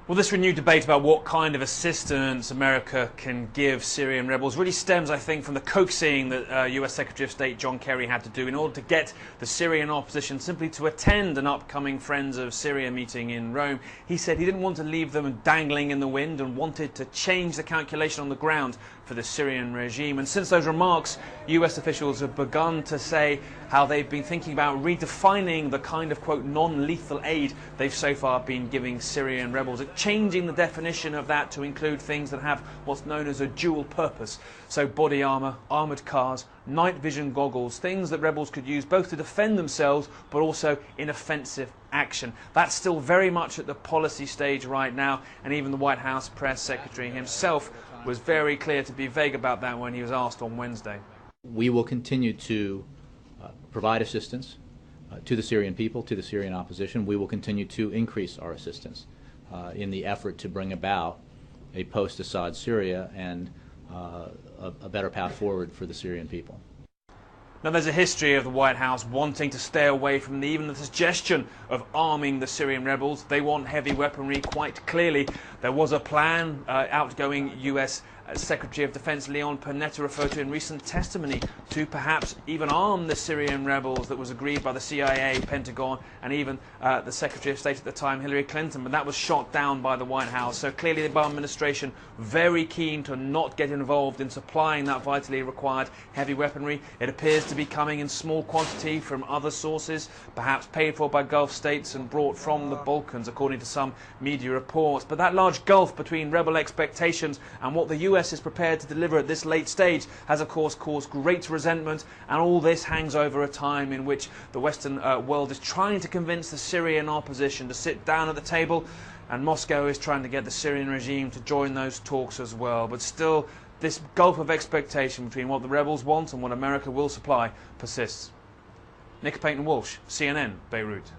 Well, this renewed debate about what kind of assistance America can give Syrian rebels really stems, I think, from the coaxing that US Secretary of State John Kerry had to do in order to get the Syrian opposition simply to attend an upcoming Friends of Syria meeting in Rome. He said he didn't want to leave them dangling in the wind and wanted to change the calculation on the ground for the Syrian regime. And since those remarks, US officials have begun to say how they've been thinking about redefining the kind of, quote, non-lethal aid they've so far been giving Syrian rebels, changing the definition of that to include things that have what's known as a dual purpose. So body armour, armoured cars, night vision goggles, things that rebels could use both to defend themselves but also in offensive action. That's still very much at the policy stage right now, and even the White House press secretary himself was very clear to be vague about that when he was asked on Wednesday. We will continue to provide assistance to the Syrian people, to the Syrian opposition. We will continue to increase our assistance in the effort to bring about a post-Assad Syria and a better path forward for the Syrian people. Now, there's a history of the White House wanting to stay away from even the suggestion of arming the Syrian rebels. They want heavy weaponry quite clearly. There was a plan, outgoing US Secretary of Defense Leon Panetta referred to in recent testimony, to perhaps even arm the Syrian rebels, that was agreed by the CIA, Pentagon, and even the Secretary of State at the time, Hillary Clinton, but that was shot down by the White House. So clearly the Obama administration very keen to not get involved in supplying that vitally required heavy weaponry. It appears to be coming in small quantity from other sources, perhaps paid for by Gulf states and brought from the Balkans, according to some media reports. But that large gulf between rebel expectations and what the US is prepared to deliver at this late stage has of course caused great resentment, and all this hangs over a time in which the Western world is trying to convince the Syrian opposition to sit down at the table, and Moscow is trying to get the Syrian regime to join those talks as well. But still, this gulf of expectation between what the rebels want and what America will supply persists. Nick Payton-Walsh, CNN, Beirut.